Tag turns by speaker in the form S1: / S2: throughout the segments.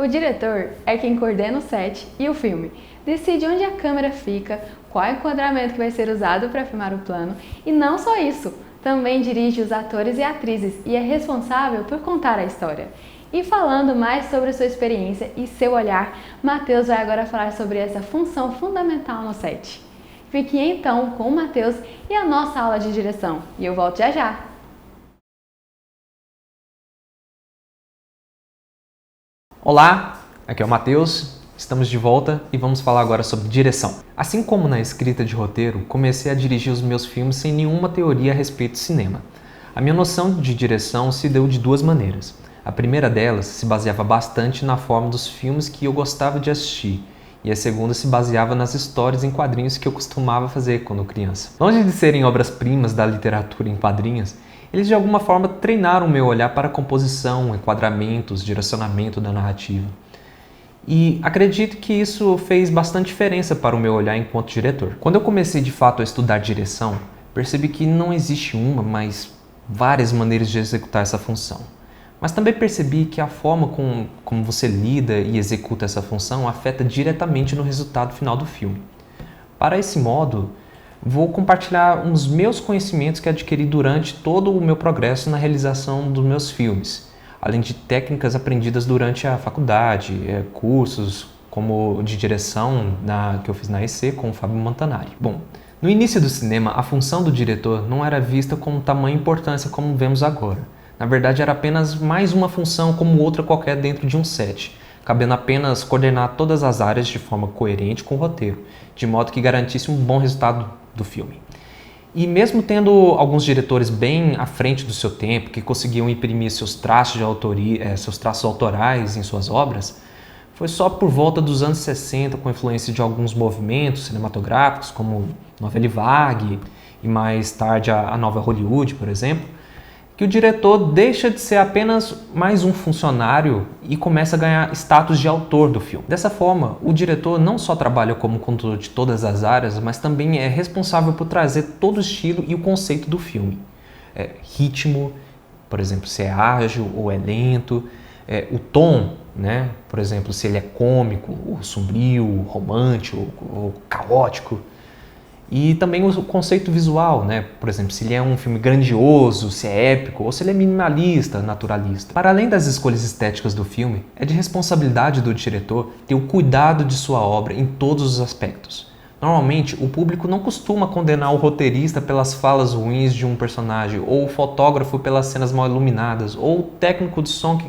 S1: O diretor é quem coordena o set e o filme, decide onde a câmera fica, qual é o enquadramento que vai ser usado para filmar o plano e não só isso, também dirige os atores e atrizes e é responsável por contar a história. E falando mais sobre sua experiência e seu olhar, Matheus vai agora falar sobre essa função fundamental no set. Fique então com o Matheus e a nossa aula de direção, e eu volto já já!
S2: Olá, aqui é o Matheus, estamos de volta e vamos falar agora sobre direção. Assim como na escrita de roteiro, comecei a dirigir os meus filmes sem nenhuma teoria a respeito de cinema. A minha noção de direção se deu de duas maneiras. A primeira delas se baseava bastante na forma dos filmes que eu gostava de assistir, e a segunda se baseava nas histórias em quadrinhos que eu costumava fazer quando criança. Longe de serem obras-primas da literatura em quadrinhos, eles de alguma forma treinaram o meu olhar para a composição, enquadramentos, direcionamento da narrativa. E acredito que isso fez bastante diferença para o meu olhar enquanto diretor. Quando eu comecei de fato a estudar direção, percebi que não existe uma, mas várias maneiras de executar essa função. Mas também percebi que a forma como você lida e executa essa função afeta diretamente no resultado final do filme. Para esse modo, vou compartilhar uns meus conhecimentos que adquiri durante todo o meu progresso na realização dos meus filmes, além de técnicas aprendidas durante a faculdade, cursos como de direção que eu fiz na EC com o Fábio Montanari. Bom, no início do cinema, a função do diretor não era vista com tamanha importância como vemos agora. Na verdade, era apenas mais uma função como outra qualquer dentro de um set, cabendo apenas coordenar todas as áreas de forma coerente com o roteiro, de modo que garantisse um bom resultado do filme. E mesmo tendo alguns diretores bem à frente do seu tempo, que conseguiam imprimir seus traços de autoria, seus traços autorais em suas obras, foi só por volta dos anos 60, com a influência de alguns movimentos cinematográficos, como Nouvelle Vague e mais tarde a Nova Hollywood, por exemplo, que o diretor deixa de ser apenas mais um funcionário e começa a ganhar status de autor do filme. Dessa forma, o diretor não só trabalha como condutor de todas as áreas, mas também é responsável por trazer todo o estilo e o conceito do filme. Ritmo, por exemplo, se é ágil ou é lento, o tom, né? Por exemplo, se ele é cômico, ou sombrio, romântico ou caótico. E também o conceito visual, né? Por exemplo, se ele é um filme grandioso, se é épico, ou se ele é minimalista, naturalista. Para além das escolhas estéticas do filme, é de responsabilidade do diretor ter o cuidado de sua obra em todos os aspectos. Normalmente, o público não costuma condenar o roteirista pelas falas ruins de um personagem, ou o fotógrafo pelas cenas mal iluminadas, ou o técnico de som que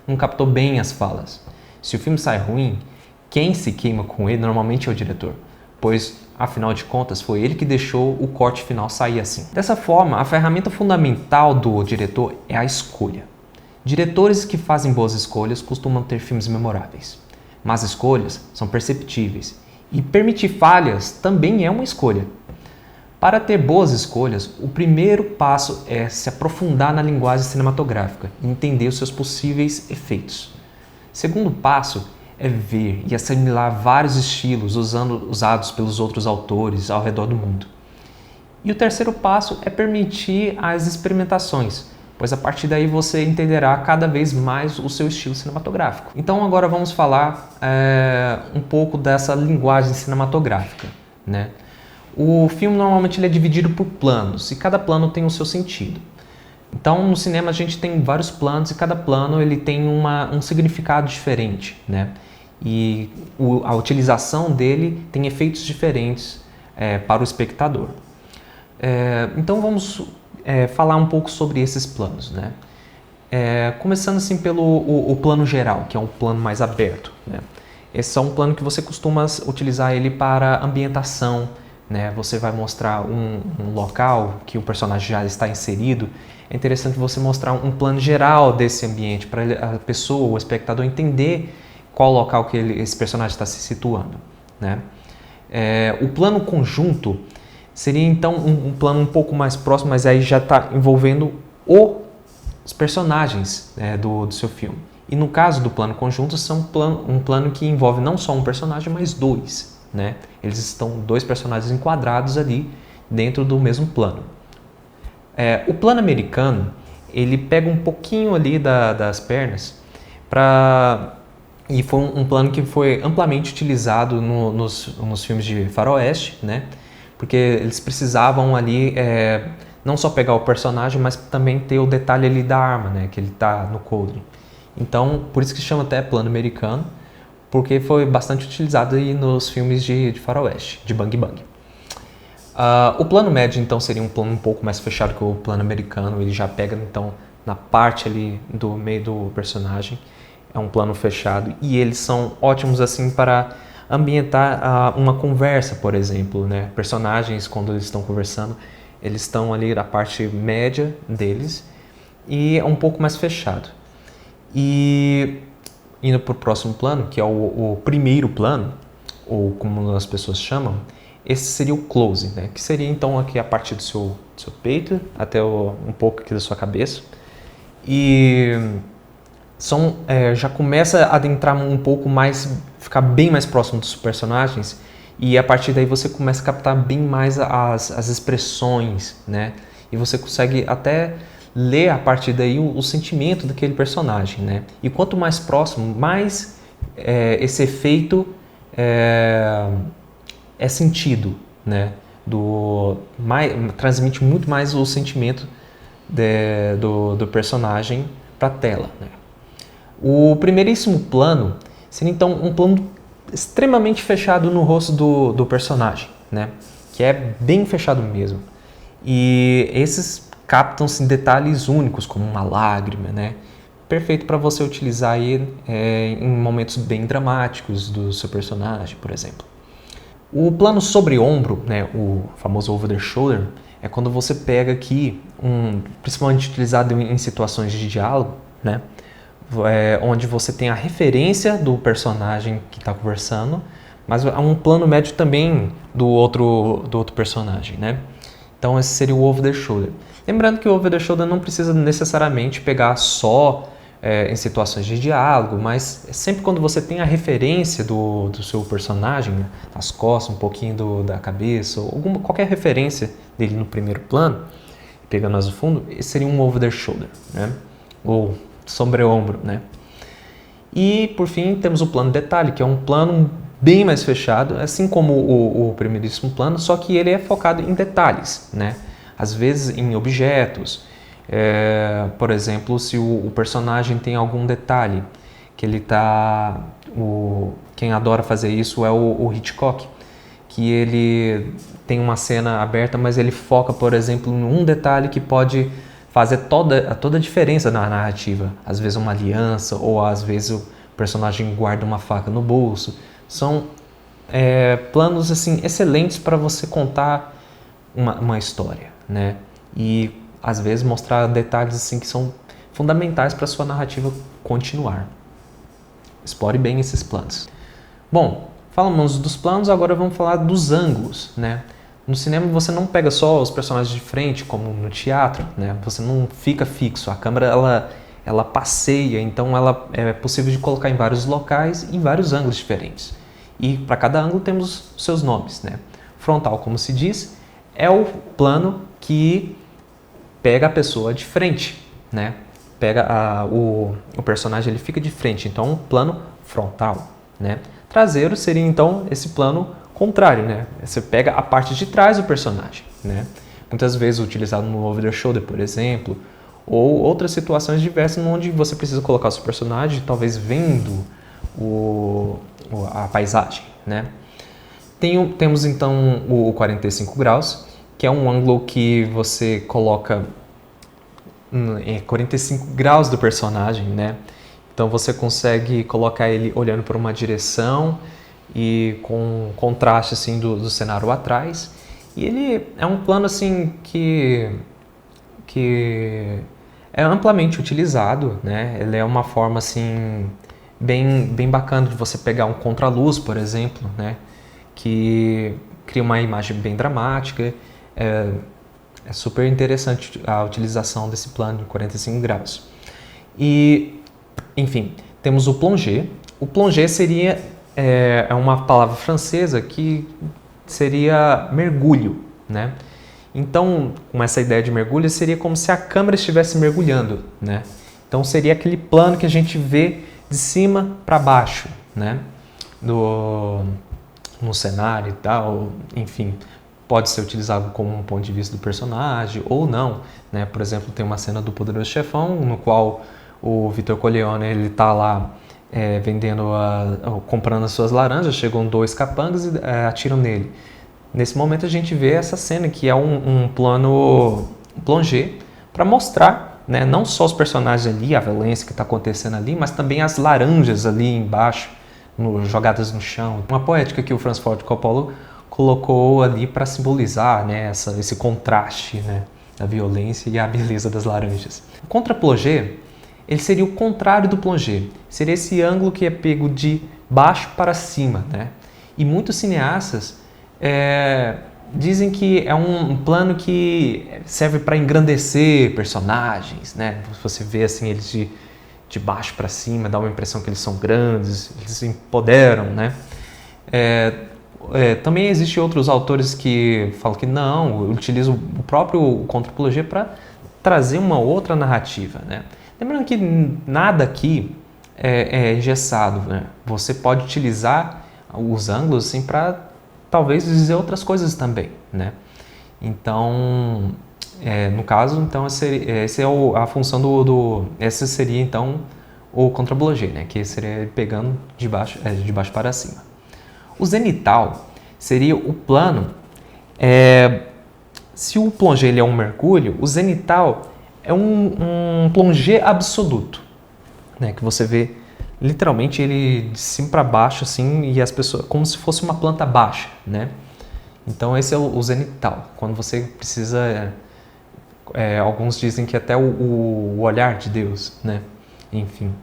S2: não captou bem as falas. Se o filme sai ruim, quem se queima com ele normalmente é o diretor, pois, afinal de contas, foi ele que deixou o corte final sair assim. Dessa forma, a ferramenta fundamental do diretor é a escolha. Diretores que fazem boas escolhas costumam ter filmes memoráveis. Más escolhas são perceptíveis, e permitir falhas também é uma escolha. Para ter boas escolhas, o primeiro passo é se aprofundar na linguagem cinematográfica e entender os seus possíveis efeitos. Segundo passo é ver e assimilar vários estilos usados pelos outros autores ao redor do mundo. E o terceiro passo é permitir as experimentações, pois a partir daí você entenderá cada vez mais o seu estilo cinematográfico. Então agora vamos falar um pouco dessa linguagem cinematográfica, né? O filme normalmente ele é dividido por planos e cada plano tem o seu sentido. Então, no cinema a gente tem vários planos e cada plano ele tem um significado diferente, né? E a utilização dele tem efeitos diferentes para o espectador. Então, vamos falar um pouco sobre esses planos, né? Começando assim pelo o plano geral, que é um plano mais aberto, né? Esse é um plano que você costuma utilizar ele para ambientação, né? Você vai mostrar um local que o personagem já está inserido. É interessante você mostrar um plano geral desse ambiente para a pessoa, o espectador, entender qual local que esse personagem está se situando, né? O plano conjunto seria então um plano um pouco mais próximo, mas aí já está envolvendo os personagens do seu filme. E no caso do plano conjunto, são um plano que envolve não só um personagem, mas dois, né? Eles estão dois personagens enquadrados ali dentro do mesmo plano. O plano americano, ele pega um pouquinho ali das pernas, E foi um plano que foi amplamente utilizado nos filmes de faroeste, né? Porque eles precisavam ali não só pegar o personagem, mas também ter o detalhe ali da arma, né? Que ele tá no coldre. Então, por isso que se chama até plano americano, porque foi bastante utilizado aí nos filmes de faroeste, de Bang Bang. O plano médio, então, seria um plano um pouco mais fechado que o plano americano. Ele já pega, então, na parte ali do meio do personagem. É um plano fechado e eles são ótimos, assim, para ambientar uma conversa, por exemplo, né? Personagens, quando eles estão conversando, eles estão ali na parte média deles e é um pouco mais fechado. E indo para o próximo plano, que é o primeiro plano, ou como as pessoas chamam, esse seria o close, né? Que seria então aqui a partir do seu peito até um pouco aqui da sua cabeça. E já começa a adentrar um pouco mais, ficar bem mais próximo dos personagens, e a partir daí você começa a captar bem mais as expressões, né? E você consegue até ler a partir daí o sentimento daquele personagem, né? E quanto mais próximo, mais esse efeito é sentido, né? Transmite muito mais o sentimento do personagem para a tela, né? O primeiríssimo plano seria então um plano extremamente fechado no rosto do personagem, né? Que é bem fechado mesmo. E esses captam-se em detalhes únicos, como uma lágrima, né? Perfeito para você utilizar aí, em momentos bem dramáticos do seu personagem, por exemplo. O plano sobre ombro, né? O famoso over the shoulder, é quando você pega aqui, principalmente utilizado em situações de diálogo, né? Onde você tem a referência do personagem que está conversando, mas há um plano médio também do outro personagem, né? Então esse seria o over the shoulder. Lembrando que o over the shoulder não precisa necessariamente pegar só em situações de diálogo, mas sempre quando você tem a referência do seu personagem, né? As costas, um pouquinho da cabeça, ou qualquer referência dele no primeiro plano, pegando as do fundo, esse seria um over the shoulder, né? Ou sobre o ombro, né? E, por fim, temos o plano detalhe, que é um plano bem mais fechado, assim como o primeiríssimo plano, só que ele é focado em detalhes, né? Às vezes em objetos, por exemplo, se o personagem tem algum detalhe, que ele tá... Quem adora fazer isso é o Hitchcock, que ele tem uma cena aberta, mas ele foca, por exemplo, em um detalhe que pode fazer toda a diferença na narrativa. Às vezes uma aliança, ou às vezes o personagem guarda uma faca no bolso. São planos assim excelentes para você contar uma história, né? E às vezes mostrar detalhes assim que são fundamentais para a sua narrativa continuar. Explore bem esses planos. Bom, falamos dos planos, agora vamos falar dos ângulos, né? No cinema você não pega só os personagens de frente, como no teatro, né? Você não fica fixo, a câmera ela passeia, então ela é possível de colocar em vários locais, em vários ângulos diferentes. E para cada ângulo temos seus nomes, né? Frontal, como se diz, é o plano que pega a pessoa de frente, né? Pega o personagem, ele fica de frente, então um plano frontal, né? Traseiro seria então esse plano contrário, né? Você pega a parte de trás do personagem, né? Muitas vezes utilizado no over the shoulder, por exemplo, ou outras situações diversas onde você precisa colocar o seu personagem, talvez vendo a paisagem, né? Temos então o 45 graus, que é um ângulo que você coloca 45 graus do personagem, né? Então você consegue colocar ele olhando para uma direção e com contraste assim do cenário atrás. E ele é um plano assim que é amplamente utilizado, né? Ele é uma forma assim bem bacana de você pegar um contraluz, por exemplo, né? Que cria uma imagem bem dramática. É super interessante a utilização desse plano de 45 graus. E, enfim, temos o plongé. O plongé seria uma palavra francesa que seria mergulho, né? Então, com essa ideia de mergulho, seria como se a câmera estivesse mergulhando, né? Então, seria aquele plano que a gente vê de cima para baixo, né? No cenário e tal, enfim, pode ser utilizado como um ponto de vista do personagem ou não, né? Por exemplo, tem uma cena do Poderoso Chefão, no qual o Vitor Corleone, ele tá lá comprando as suas laranjas, chegam 2 capangas e atiram nele. Nesse momento a gente vê essa cena que é um plano plongé para mostrar, né, não só os personagens ali, a violência que está acontecendo ali, mas também as laranjas ali embaixo, jogadas no chão. Uma poética que o Francis Ford Coppola colocou ali para simbolizar, né, esse contraste, né, da violência e a beleza das laranjas. O contra-plongé, ele seria o contrário do plongé. Seria esse ângulo que é pego de baixo para cima, né? E muitos cineastas dizem que é um plano que serve para engrandecer personagens, né? Você vê assim eles de baixo para cima, dá uma impressão que eles são grandes, eles se empoderam, né? Também existem outros autores que falam que não, utilizam o próprio contra-plongé para trazer uma outra narrativa, né? Lembrando que nada aqui é engessado, né? Você pode utilizar os ângulos assim, para talvez dizer outras coisas também, né? Então, no caso, então essa é a função essa seria então o contra-plongé, né? Que seria pegando de baixo para cima. O zenital seria o plano. Se o plongé ele é um mergulho, o zenital é um plongé absoluto, né? Que você vê literalmente ele de cima para baixo assim e as pessoas como se fosse uma planta baixa, né? Então esse é o zenital, quando você precisa, alguns dizem que até o olhar de Deus, né? Enfim,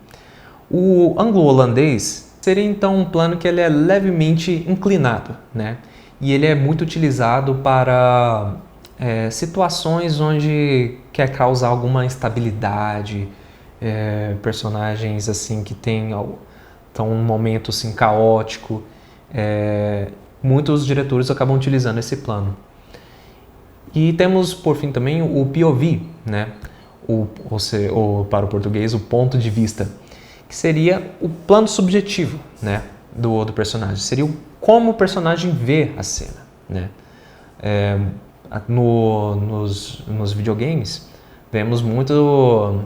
S2: o anglo-holandês seria então um plano que ele é levemente inclinado, né? E ele é muito utilizado para situações onde quer causar alguma instabilidade, personagens assim que estão um momento assim caótico. Muitos diretores acabam utilizando esse plano. E temos por fim também o POV, né? Para o português, o ponto de vista, que seria o plano subjetivo, né? do personagem. Seria como o personagem vê a cena, né? Nos videogames, vemos muito,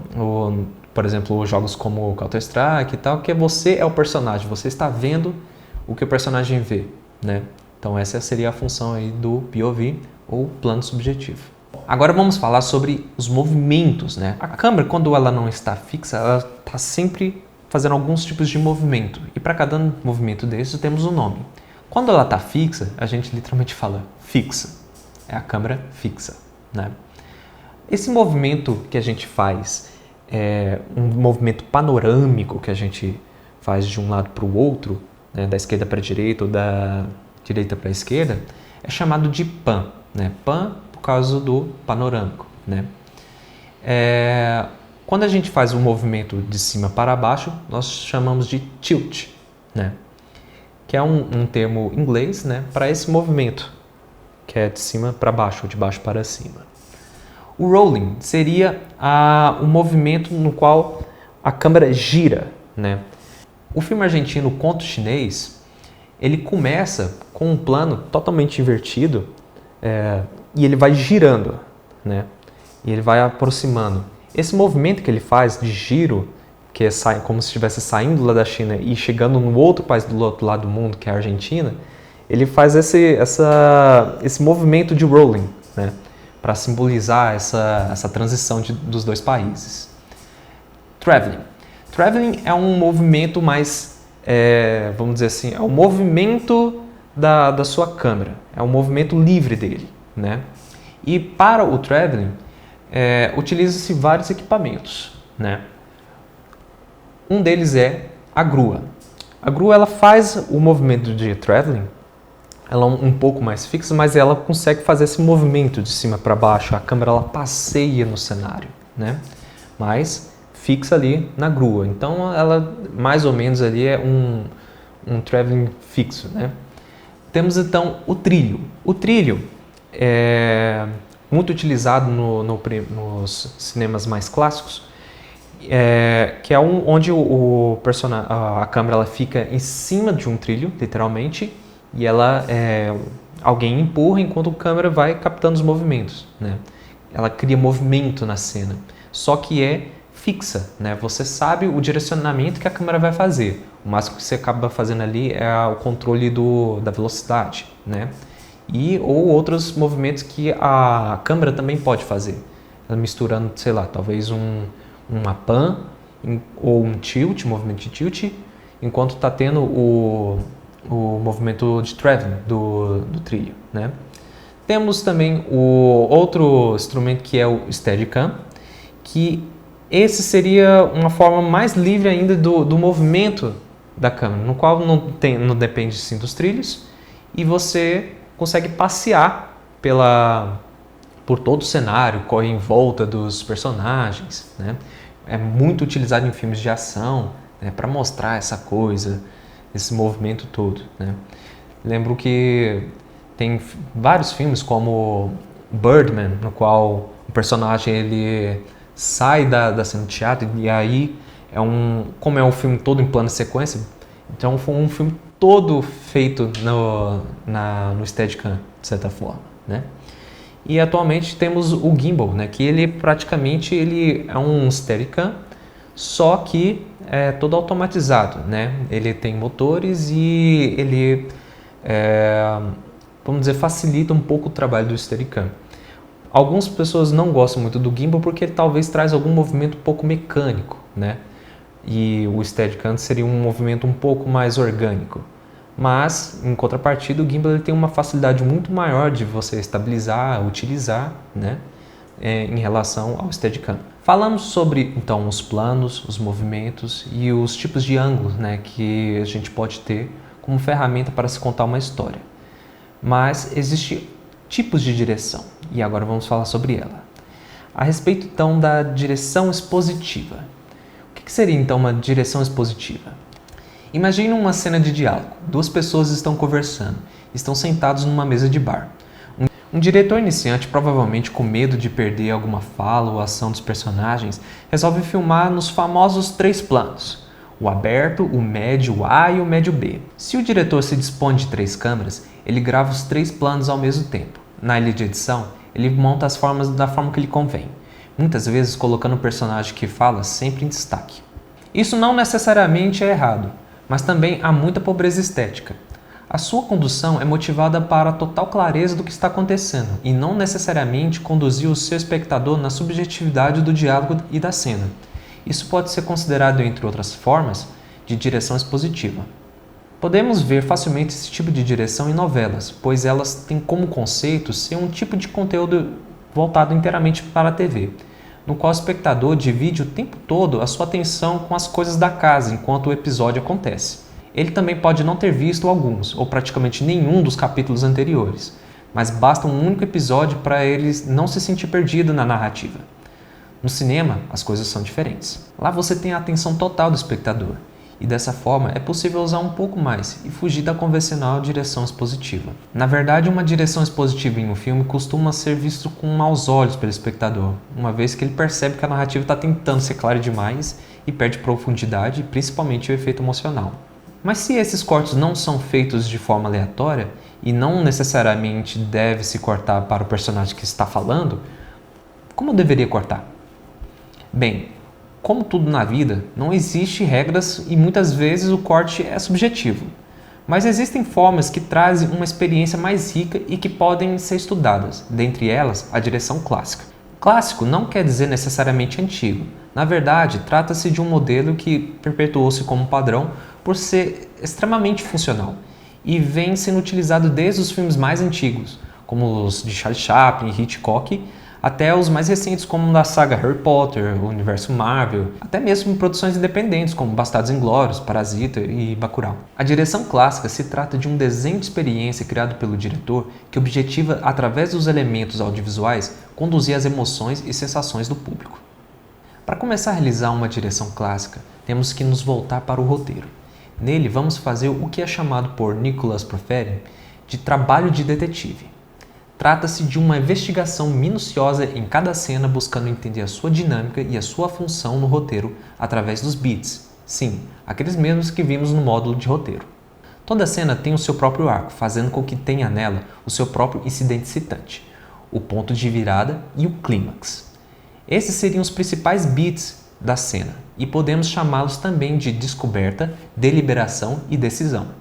S2: por exemplo, jogos como Counter-Strike e tal, que você é o personagem, você está vendo o que o personagem vê, né? Então essa seria a função aí do POV, ou plano subjetivo. Agora vamos falar sobre os movimentos, né? A câmera, quando ela não está fixa, ela está sempre fazendo alguns tipos de movimento, e para cada movimento desses temos um nome. Quando ela está fixa, a gente literalmente fala fixa. É a câmera fixa, né? Esse movimento que a gente faz é um movimento panorâmico que a gente faz de um lado para o outro, né, da esquerda para a direita ou da direita para a esquerda, é chamado de pan, né? Pan por causa do panorâmico, né? Quando a gente faz um movimento de cima para baixo, nós chamamos de tilt, né? Que é um termo em inglês, né, para esse movimento, que é de cima para baixo ou de baixo para cima. O rolling seria o movimento no qual a câmera gira, né? O filme argentino Conto Chinês, ele começa com um plano totalmente invertido e ele vai girando, né? E ele vai aproximando. Esse movimento que ele faz de giro, que é como se estivesse saindo lá da China e chegando no outro país do outro lado do mundo, que é a Argentina, ele faz esse movimento de rolling, né, para simbolizar essa transição dos dois países. Traveling. Traveling é um movimento mais, vamos dizer assim, é o movimento da sua câmera, é um movimento livre dele, né? E para o traveling, utiliza-se vários equipamentos, né? Um deles é a grua. A grua ela faz o movimento de traveling, ela é um pouco mais fixa, mas ela consegue fazer esse movimento de cima para baixo. A câmera ela passeia no cenário, né? Mas fixa ali na grua. Então ela mais ou menos ali é um traveling fixo, né? Temos então o trilho. O trilho é muito utilizado nos cinemas mais clássicos, que é onde a câmera ela fica em cima de um trilho, literalmente, e alguém empurra enquanto a câmera vai captando os movimentos, né? Ela cria movimento na cena, só que é fixa, né? Você sabe o direcionamento que a câmera vai fazer. O máximo que você acaba fazendo ali é o controle da velocidade, né? Ou outros movimentos que a câmera também pode fazer, misturando, sei lá, talvez uma pan ou um tilt, movimento de tilt, enquanto está tendo o movimento de traveling do trilho, né? Temos também o outro instrumento que é o Steadicam, que esse seria uma forma mais livre ainda do movimento da câmera, no qual não depende sim dos trilhos e você consegue passear por todo o cenário, corre em volta dos personagens, né? É muito utilizado em filmes de ação, né, para mostrar essa coisa, esse movimento todo, né? Lembro que tem vários filmes como Birdman, no qual o personagem ele sai da cena de teatro e aí como é um filme todo em plano de sequência, então foi um filme todo feito no Steadicam, de certa forma, né? E atualmente temos o Gimbal, né, que ele praticamente é um Steadicam, só que é todo automatizado, né? Ele tem motores e ele, vamos dizer, facilita um pouco o trabalho do Steadicam. Algumas pessoas não gostam muito do Gimbal porque ele talvez traz algum movimento um pouco mecânico, né? E o Steadicam seria um movimento um pouco mais orgânico. Mas, em contrapartida, o Gimbal ele tem uma facilidade muito maior de você estabilizar, utilizar, né, em relação ao Steadicam. Falamos sobre, então, os planos, os movimentos e os tipos de ângulos, né, que a gente pode ter como ferramenta para se contar uma história. Mas existem tipos de direção, e agora vamos falar sobre ela. A respeito, então, da direção expositiva. O que seria, então, uma direção expositiva? Imagine uma cena de diálogo. Duas pessoas estão conversando, estão sentados numa mesa de bar. Um diretor iniciante, provavelmente com medo de perder alguma fala ou ação dos personagens, resolve filmar nos famosos 3 planos: o aberto, o médio A e o médio B. Se o diretor se dispõe de 3 câmeras, ele grava os 3 planos ao mesmo tempo. Na ilha de edição, ele monta as formas da forma que lhe convém, muitas vezes colocando o personagem que fala sempre em destaque. Isso não necessariamente é errado, mas também há muita pobreza estética. A sua condução é motivada para a total clareza do que está acontecendo e não necessariamente conduzir o seu espectador na subjetividade do diálogo e da cena. Isso pode ser considerado, entre outras formas, de direção expositiva. Podemos ver facilmente esse tipo de direção em novelas, pois elas têm como conceito ser um tipo de conteúdo voltado inteiramente para a TV, no qual o espectador divide o tempo todo a sua atenção com as coisas da casa enquanto o episódio acontece. Ele também pode não ter visto alguns, ou praticamente nenhum dos capítulos anteriores, mas basta um único episódio para ele não se sentir perdido na narrativa. No cinema, as coisas são diferentes. Lá você tem a atenção total do espectador, e dessa forma é possível usar um pouco mais e fugir da convencional direção expositiva. Na verdade, uma direção expositiva em um filme costuma ser visto com maus olhos pelo espectador, uma vez que ele percebe que a narrativa está tentando ser clara demais e perde profundidade, principalmente o efeito emocional. Mas se esses cortes não são feitos de forma aleatória e não necessariamente deve se cortar para o personagem que está falando, como deveria cortar? Bem, como tudo na vida, não existe regras e muitas vezes o corte é subjetivo. Mas existem formas que trazem uma experiência mais rica e que podem ser estudadas, dentre elas a direção clássica. Clássico não quer dizer necessariamente antigo. Na verdade, trata-se de um modelo que perpetuou-se como padrão por ser extremamente funcional e vem sendo utilizado desde os filmes mais antigos, como os de Charlie Chaplin e Hitchcock, até os mais recentes como da saga Harry Potter, o universo Marvel, até mesmo em produções independentes como Bastardos Inglórios, Parasita e Bacurau. A direção clássica se trata de um desenho de experiência criado pelo diretor que objetiva, através dos elementos audiovisuais, conduzir as emoções e sensações do público. Para começar a realizar uma direção clássica, temos que nos voltar para o roteiro. Nele vamos fazer o que é chamado por Nicholas Proferi de trabalho de detetive. Trata-se de uma investigação minuciosa em cada cena, buscando entender a sua dinâmica e a sua função no roteiro através dos beats. Sim, aqueles mesmos que vimos no módulo de roteiro. Toda cena tem o seu próprio arco, fazendo com que tenha nela o seu próprio incidente citante, o ponto de virada e o clímax. Esses seriam os principais beats da cena, e podemos chamá-los também de descoberta, deliberação e decisão,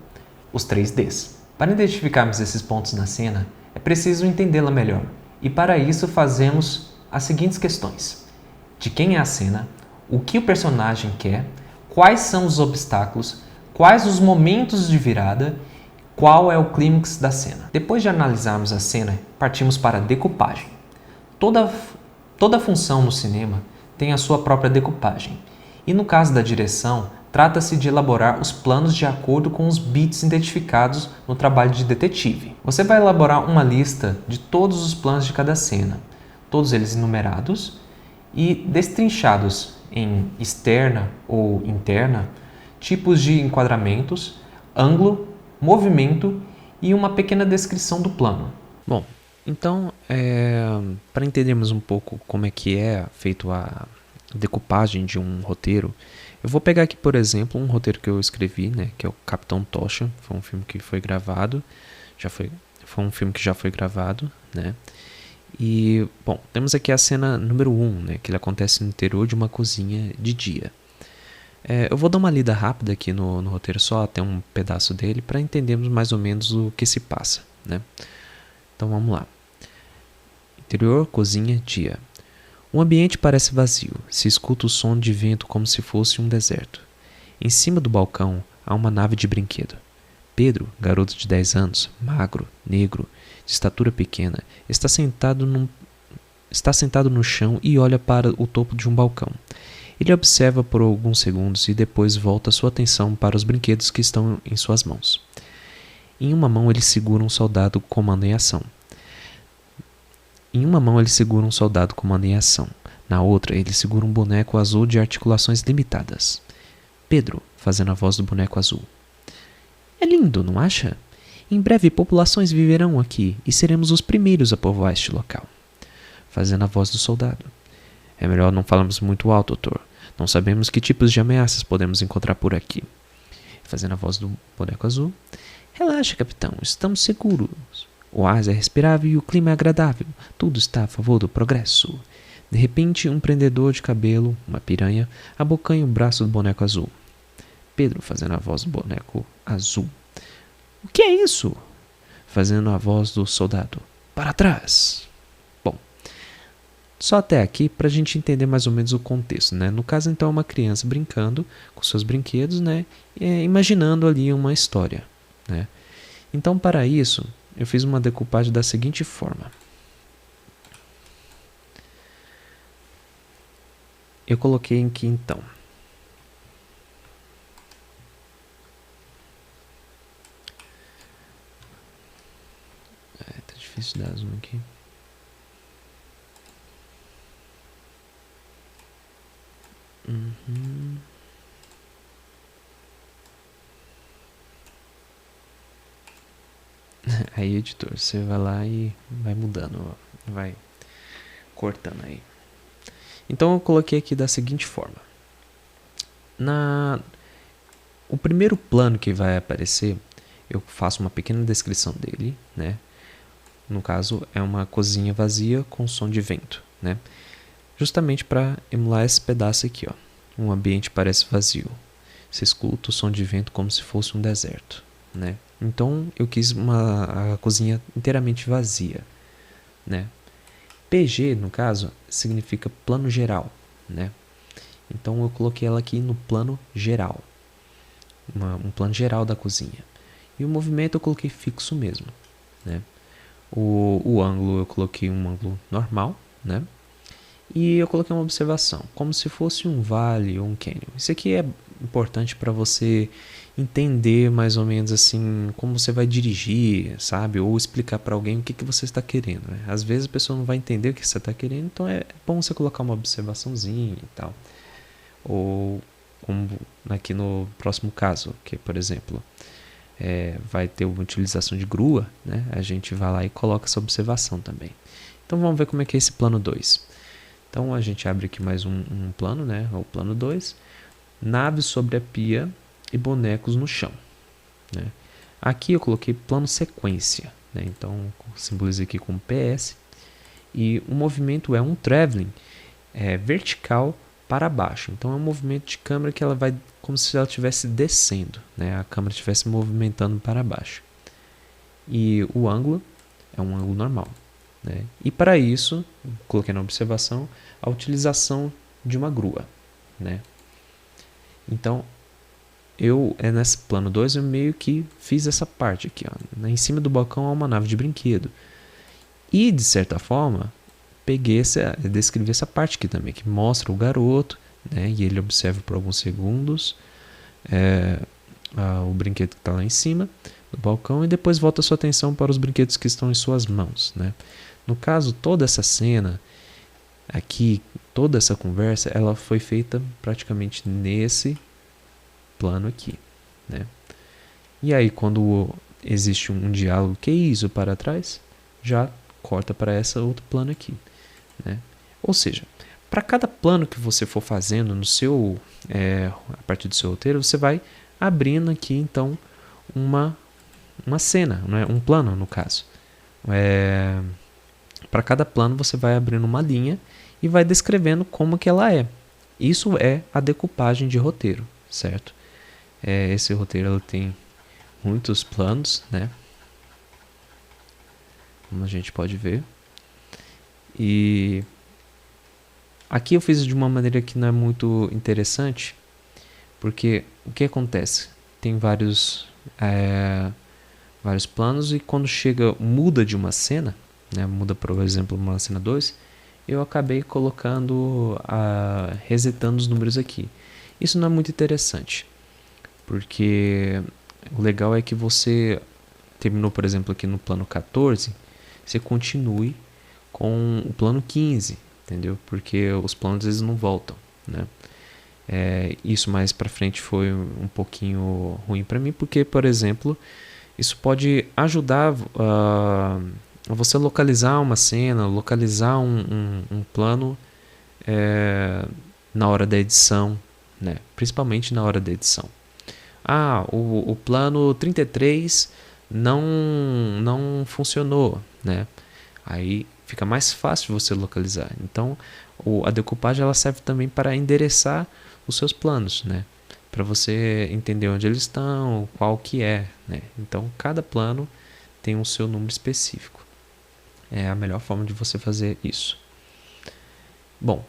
S2: os 3 Ds. Para identificarmos esses pontos na cena, é preciso entendê-la melhor, e para isso fazemos as seguintes questões: de quem é a cena, o que o personagem quer, quais são os obstáculos, quais os momentos de virada, qual é o clímax da cena. Depois de analisarmos a cena, partimos para a decupagem. Toda função no cinema tem a sua própria decupagem, e no caso da direção, trata-se de elaborar os planos de acordo com os beats identificados no trabalho de detetive. Você vai elaborar uma lista de todos os planos de cada cena, todos eles enumerados e destrinchados em externa ou interna, tipos de enquadramentos, ângulo, movimento e uma pequena descrição do plano. Bom, então, para entendermos um pouco como é que é feito a decupagem de um roteiro, eu vou pegar aqui, por exemplo, um roteiro que eu escrevi, né, que é o Capitão Tocha. Foi um filme que foi gravado, foi um filme que já foi gravado, né? E, bom, temos aqui a cena número 1, né, que ele acontece no interior de uma cozinha de dia. Eu vou dar uma lida rápida aqui no roteiro, só até um pedaço dele, para entendermos mais ou menos o que se passa, né? Então vamos lá. Interior, cozinha, dia. O ambiente parece vazio, se escuta o som de vento como se fosse um deserto. Em cima do balcão há uma nave de brinquedo. Pedro, garoto de 10 anos, magro, negro, de estatura pequena, está sentado no chão e olha para o topo de um balcão. Ele observa por alguns segundos e depois volta sua atenção para os brinquedos que estão em suas mãos. Em uma mão ele segura um soldado comando em ação. Na outra, ele segura um boneco azul de articulações limitadas. Pedro, fazendo a voz do boneco azul. É lindo, não acha? Em breve, populações viverão aqui e seremos os primeiros a povoar este local. Fazendo a voz do soldado. É melhor não falarmos muito alto, doutor. Não sabemos que tipos de ameaças podemos encontrar por aqui. Fazendo a voz do boneco azul. Relaxa, capitão, estamos seguros. O ar é respirável e o clima é agradável. Tudo está a favor do progresso. De repente, um prendedor de cabelo, uma piranha, abocanha o braço do boneco azul. Pedro, fazendo a voz do boneco azul. O que é isso? Fazendo a voz do soldado. Para trás. Bom, só até aqui para a gente entender mais ou menos o contexto, né? No caso, então, é uma criança brincando com seus brinquedos, né? Imaginando ali uma história, né? Então, para isso, eu fiz uma decupagem da seguinte forma. Eu coloquei aqui, então, tá difícil dar zoom aqui. Aí, editor, você vai lá e vai mudando, vai cortando aí. Então eu coloquei aqui da seguinte forma. O primeiro plano que vai aparecer, eu faço uma pequena descrição dele, né? No caso, é uma cozinha vazia com som de vento, né? Justamente para emular esse pedaço aqui, ó. O ambiente parece vazio. Se escuta o som de vento como se fosse um deserto, né? Então eu quis a cozinha inteiramente vazia, né? PG, no caso, significa plano geral, né? Então eu coloquei ela aqui no plano geral, um plano geral da cozinha. E o movimento eu coloquei fixo mesmo, né? O ângulo eu coloquei um ângulo normal, né? E eu coloquei uma observação, como se fosse um vale ou um cânion. Isso aqui é importante para você entender mais ou menos assim como você vai dirigir, sabe? Ou explicar para alguém o que você está querendo, né? Às vezes a pessoa não vai entender o que você está querendo, então é bom você colocar uma observaçãozinha e tal. Ou como aqui no próximo caso, que por exemplo, vai ter uma utilização de grua, né? A gente vai lá e coloca essa observação também. Então vamos ver como é que é esse plano 2. Então a gente abre aqui mais um plano, né? O plano 2. Naves sobre a pia e bonecos no chão, né? Aqui eu coloquei plano sequência, né? Então simbolizo aqui com PS. E o movimento é um traveling vertical para baixo. Então é um movimento de câmera que ela vai como se ela estivesse descendo, né? A câmera estivesse movimentando para baixo. E o ângulo é um ângulo normal, né? E para isso, coloquei na observação a utilização de uma grua, né? Então, nesse plano 2, eu meio que fiz essa parte aqui, ó. Em cima do balcão há uma nave de brinquedo. E, de certa forma, descrevi essa parte aqui também, que mostra o garoto, né? E ele observa por alguns segundos o brinquedo que está lá em cima do balcão e depois volta a sua atenção para os brinquedos que estão em suas mãos, né? No caso, toda essa cena aqui, toda essa conversa, ela foi feita praticamente nesse plano aqui, né? E aí, quando existe um diálogo, que é isso para trás, já corta para esse outro plano aqui, né? Ou seja, para cada plano que você for fazendo no seu, a partir do seu roteiro, você vai abrindo aqui então uma cena, né? Um plano no caso. Para cada plano você vai abrindo uma linha e vai descrevendo como que ela é. Isso é a decupagem de roteiro, certo? Esse roteiro ele tem muitos planos, né? Como a gente pode ver. E aqui eu fiz de uma maneira que não é muito interessante, porque o que acontece? Tem vários planos e quando muda de uma cena, né, muda por exemplo uma cena 2, eu acabei colocando, resetando os números aqui. Isso não é muito interessante, porque o legal é que você terminou, por exemplo, aqui no plano 14, você continue com o plano 15, entendeu? Porque os planos eles não voltam, né? Isso mais pra frente foi um pouquinho ruim para mim, porque, por exemplo, isso pode ajudar a você localizar uma cena, localizar um plano na hora da edição, né? Principalmente na hora da edição. O plano 33 não funcionou, né? Aí fica mais fácil você localizar. Então, a decupagem ela serve também para endereçar os seus planos, né? Para você entender onde eles estão, qual que é, né? Então, cada plano tem o seu número específico. É a melhor forma de você fazer isso. Bom,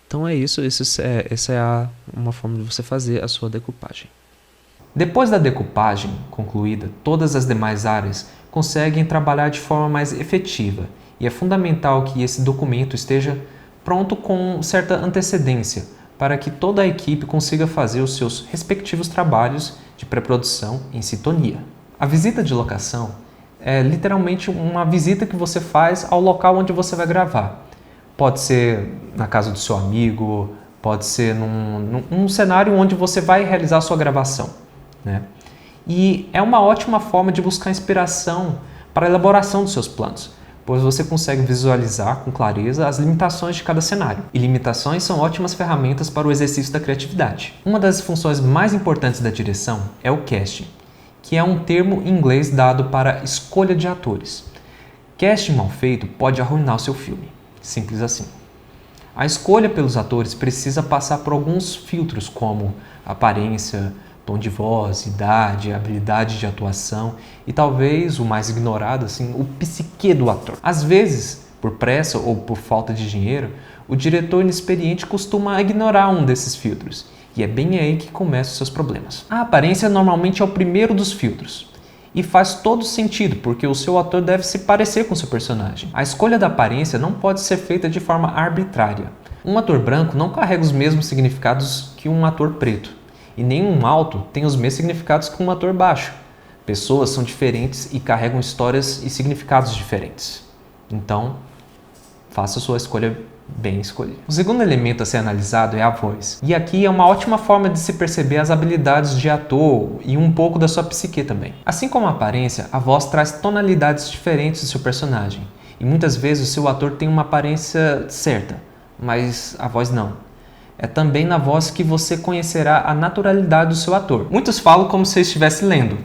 S2: então é isso. Essa é uma forma de você fazer a sua decupagem. Depois da decupagem concluída, todas as demais áreas conseguem trabalhar de forma mais efetiva e é fundamental que esse documento esteja pronto com certa antecedência para que toda a equipe consiga fazer os seus respectivos trabalhos de pré-produção em sintonia. A visita de locação é literalmente uma visita que você faz ao local onde você vai gravar. Pode ser na casa do seu amigo, pode ser num cenário onde você vai realizar a sua gravação, né? E é uma ótima forma de buscar inspiração para a elaboração dos seus planos, pois você consegue visualizar com clareza as limitações de cada cenário. E limitações são ótimas ferramentas para o exercício da criatividade. Uma das funções mais importantes da direção é o casting, que é um termo em inglês dado para escolha de atores. Casting mal feito pode arruinar o seu filme. Simples assim. A escolha pelos atores precisa passar por alguns filtros como aparência, tom de voz, idade, habilidade de atuação e talvez o mais ignorado, assim, o psique do ator. Às vezes, por pressa ou por falta de dinheiro, o diretor inexperiente costuma ignorar um desses filtros. E é bem aí que começam os seus problemas. A aparência normalmente é o primeiro dos filtros. E faz todo sentido, porque o seu ator deve se parecer com seu personagem. A escolha da aparência não pode ser feita de forma arbitrária. Um ator branco não carrega os mesmos significados que um ator preto. E nenhum alto tem os mesmos significados que um ator baixo. Pessoas são diferentes e carregam histórias e significados diferentes. Então, faça a sua escolha Bem escolhido. O segundo elemento a ser analisado é a voz. E aqui é uma ótima forma de se perceber as habilidades de ator e um pouco da sua psique também. Assim como a aparência, a voz traz tonalidades diferentes do seu personagem. E muitas vezes o seu ator tem uma aparência certa, mas a voz não. É também na voz que você conhecerá a naturalidade do seu ator. Muitos falam como se estivesse lendo.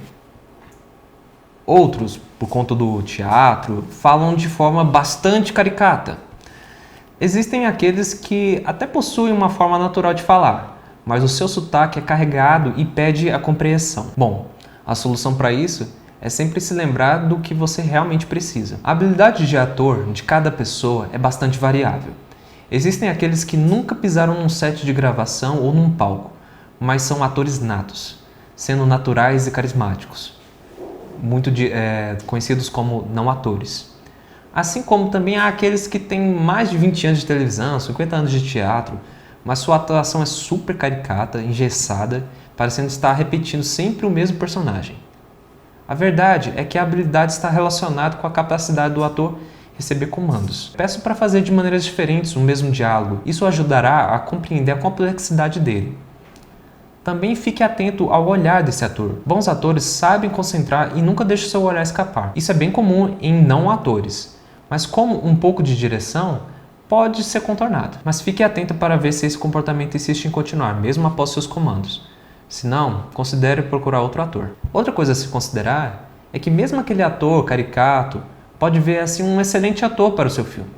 S2: Outros, por conta do teatro, falam de forma bastante caricata. Existem aqueles que até possuem uma forma natural de falar, mas o seu sotaque é carregado e pede a compreensão. Bom, a solução para isso é sempre se lembrar do que você realmente precisa. A habilidade de ator de cada pessoa é bastante variável. Existem aqueles que nunca pisaram num set de gravação ou num palco, mas são atores natos, sendo naturais e carismáticos, muito conhecidos como não atores. Assim como também há aqueles que têm mais de 20 anos de televisão, 50 anos de teatro, mas sua atuação é super caricata, engessada, parecendo estar repetindo sempre o mesmo personagem. A verdade é que a habilidade está relacionada com a capacidade do ator receber comandos. Peço para fazer de maneiras diferentes o mesmo diálogo, isso ajudará a compreender a complexidade dele. Também fique atento ao olhar desse ator. Bons atores sabem concentrar e nunca deixam seu olhar escapar. Isso é bem comum em não atores. Mas como um pouco de direção, pode ser contornado. Mas fique atento para ver se esse comportamento insiste em continuar, mesmo após seus comandos. Se não, considere procurar outro ator. Outra coisa a se considerar é que mesmo aquele ator caricato pode ver assim um excelente ator para o seu filme,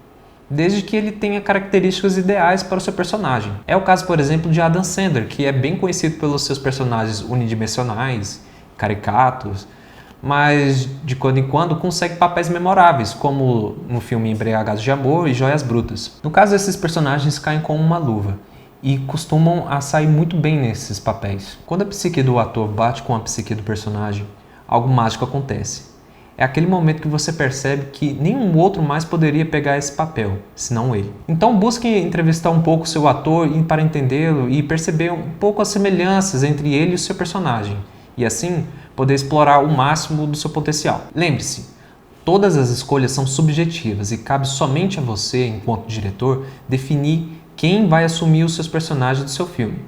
S2: desde que ele tenha características ideais para o seu personagem. É o caso, por exemplo, de Adam Sandler, que é bem conhecido pelos seus personagens unidimensionais, caricatos, mas de quando em quando consegue papéis memoráveis, como no filme Embriagados de Amor e Joias Brutas. No caso, esses personagens caem como uma luva e costumam a sair muito bem nesses papéis. Quando a psique do ator bate com a psique do personagem, algo mágico acontece. É aquele momento que você percebe que nenhum outro mais poderia pegar esse papel, senão ele. Então busque entrevistar um pouco o seu ator para entendê-lo e perceber um pouco as semelhanças entre ele e o seu personagem, e assim poder explorar o máximo do seu potencial. Lembre-se, todas as escolhas são subjetivas e cabe somente a você, enquanto diretor, definir quem vai assumir os seus personagens do seu filme.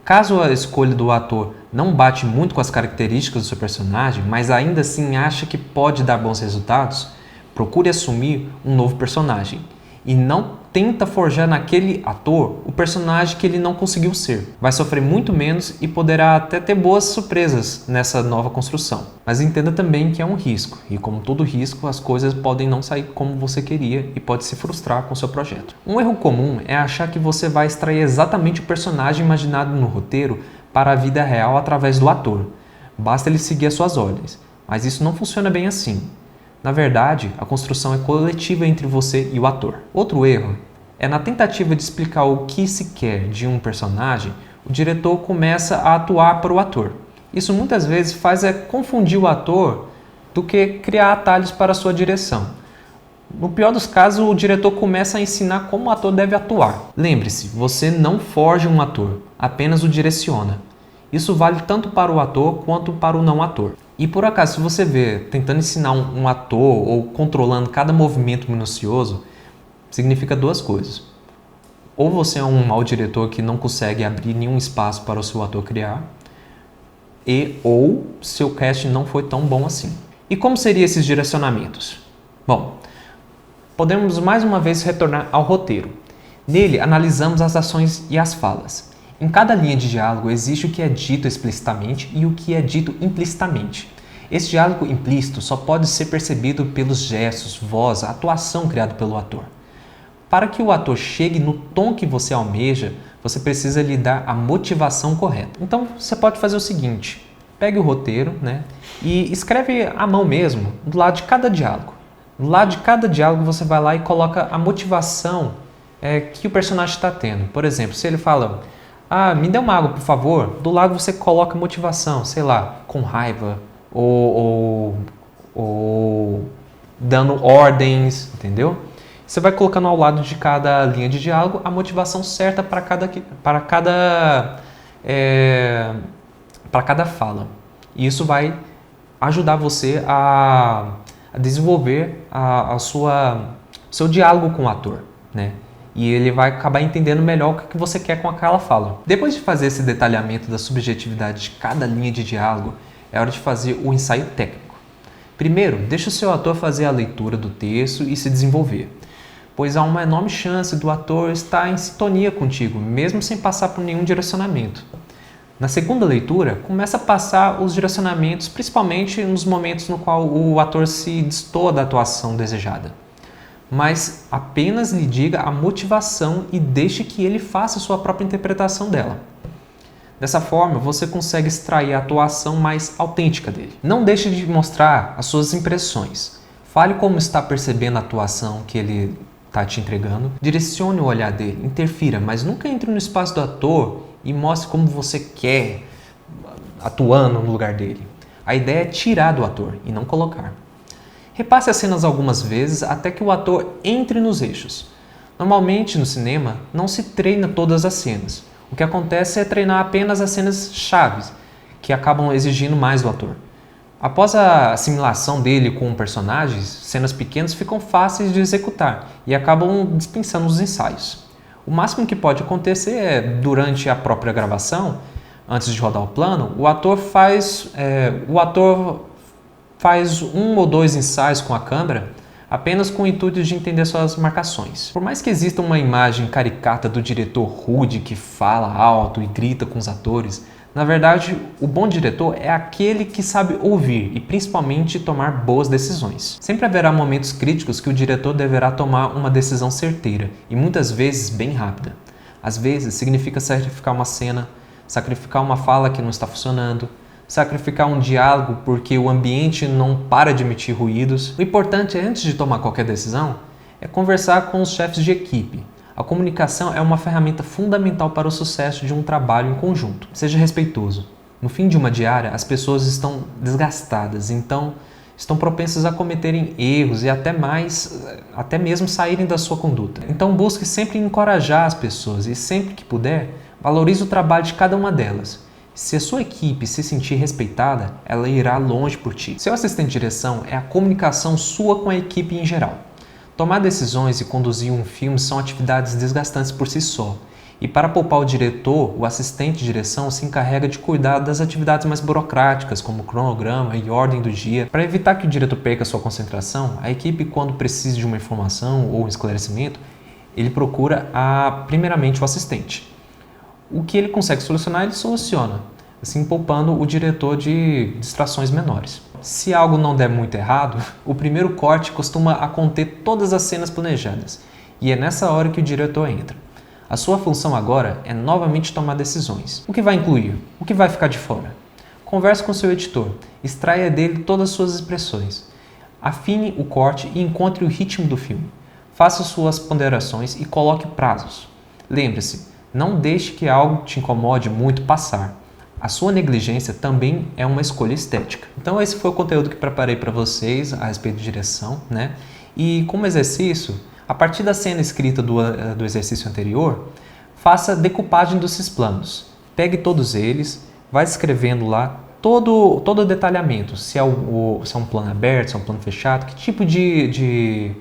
S2: Caso a escolha do ator não bate muito com as características do seu personagem, mas ainda assim acha que pode dar bons resultados, procure assumir um novo personagem e não tenta forjar naquele ator o personagem que ele não conseguiu ser. Vai sofrer muito menos e poderá até ter boas surpresas nessa nova construção. Mas entenda também que é um risco, e como todo risco, as coisas podem não sair como você queria e pode se frustrar com seu projeto. Um erro comum é achar que você vai extrair exatamente o personagem imaginado no roteiro para a vida real através do ator. Basta ele seguir as suas ordens, mas isso não funciona bem assim. Na verdade, a construção é coletiva entre você e o ator. Outro erro é na tentativa de explicar o que se quer de um personagem, o diretor começa a atuar para o ator. Isso muitas vezes faz confundir o ator do que criar atalhos para a sua direção. No pior dos casos, o diretor começa a ensinar como o ator deve atuar. Lembre-se, você não forja um ator, apenas o direciona. Isso vale tanto para o ator quanto para o não ator. E por acaso, se você vê tentando ensinar um ator ou controlando cada movimento minucioso, significa duas coisas. Ou você é um mau diretor que não consegue abrir nenhum espaço para o seu ator criar, ou seu casting não foi tão bom assim. E como seriam esses direcionamentos? Bom, podemos mais uma vez retornar ao roteiro. Nele, analisamos as ações e as falas. Em cada linha de diálogo existe o que é dito explicitamente e o que é dito implicitamente. Esse diálogo implícito só pode ser percebido pelos gestos, voz, a atuação criada pelo ator. Para que o ator chegue no tom que você almeja, você precisa lhe dar a motivação correta. Então você pode fazer o seguinte, pegue o roteiro, e escreve à mão mesmo, do lado de cada diálogo. Do lado de cada diálogo você vai lá e coloca a motivação que o personagem está tendo. Por exemplo, se ele fala, me dê uma água por favor, do lado você coloca motivação, sei lá, com raiva ou dando ordens, entendeu? Você vai colocando ao lado de cada linha de diálogo a motivação certa para cada fala. E isso vai ajudar você a desenvolver seu diálogo com o ator, e ele vai acabar entendendo melhor o que você quer com aquela fala. Depois de fazer esse detalhamento da subjetividade de cada linha de diálogo, é hora de fazer o ensaio técnico. Primeiro, deixe o seu ator fazer a leitura do texto e se desenvolver, pois há uma enorme chance do ator estar em sintonia contigo, mesmo sem passar por nenhum direcionamento. Na segunda leitura, começa a passar os direcionamentos, principalmente nos momentos no qual o ator se destoa da atuação desejada. Mas apenas lhe diga a motivação e deixe que ele faça a sua própria interpretação dela. Dessa forma, você consegue extrair a atuação mais autêntica dele. Não deixe de mostrar as suas impressões. Fale como está percebendo a atuação que ele está te entregando. Direcione o olhar dele, interfira, mas nunca entre no espaço do ator e mostre como você quer atuando no lugar dele. A ideia é tirar do ator e não colocar. Repasse as cenas algumas vezes até que o ator entre nos eixos. Normalmente no cinema não se treina todas as cenas. O que acontece é treinar apenas as cenas chaves, que acabam exigindo mais do ator. Após a assimilação dele com personagens, cenas pequenas ficam fáceis de executar e acabam dispensando os ensaios. O máximo que pode acontecer é, durante a própria gravação, antes de rodar o plano, o ator faz um ou dois ensaios com a câmera, apenas com o intuito de entender suas marcações. Por mais que exista uma imagem caricata do diretor rude que fala alto e grita com os atores, na verdade, o bom diretor é aquele que sabe ouvir e principalmente tomar boas decisões. Sempre haverá momentos críticos que o diretor deverá tomar uma decisão certeira e muitas vezes bem rápida. Às vezes significa sacrificar uma cena, sacrificar uma fala que não está funcionando, sacrificar um diálogo porque o ambiente não para de emitir ruídos. O importante, antes de tomar qualquer decisão, é conversar com os chefes de equipe. A comunicação é uma ferramenta fundamental para o sucesso de um trabalho em conjunto. Seja respeitoso. No fim de uma diária, as pessoas estão desgastadas, então estão propensas a cometerem erros e até mesmo saírem da sua conduta. Então busque sempre encorajar as pessoas e sempre que puder, valorize o trabalho de cada uma delas. Se a sua equipe se sentir respeitada, ela irá longe por ti. Seu assistente de direção é a comunicação sua com a equipe em geral. Tomar decisões e conduzir um filme são atividades desgastantes por si só. E para poupar o diretor, o assistente de direção se encarrega de cuidar das atividades mais burocráticas, como cronograma e ordem do dia. Para evitar que o diretor perca sua concentração, a equipe, quando precisa de uma informação ou um esclarecimento, ele procura primeiramente o assistente. O que ele consegue solucionar, ele soluciona, assim poupando o diretor de distrações menores. Se algo não der muito errado, o primeiro corte costuma conter todas as cenas planejadas, e é nessa hora que o diretor entra. A sua função agora é novamente tomar decisões. O que vai incluir? O que vai ficar de fora? Converse com seu editor, extraia dele todas as suas expressões. Afine o corte e encontre o ritmo do filme. Faça suas ponderações e coloque prazos. Lembre-se, não deixe que algo te incomode muito passar. A sua negligência também é uma escolha estética. Então esse foi o conteúdo que preparei para vocês a respeito de direção, né? E como exercício, a partir da cena escrita do exercício anterior, faça decupagem desses planos. Pegue todos eles, vai escrevendo lá todo o detalhamento, se é um plano aberto, se é um plano fechado, que tipo de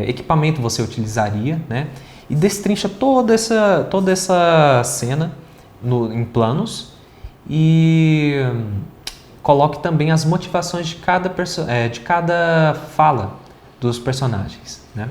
S2: equipamento você utilizaria, né? E destrincha toda essa cena em planos e coloque também as motivações de cada fala dos personagens, né?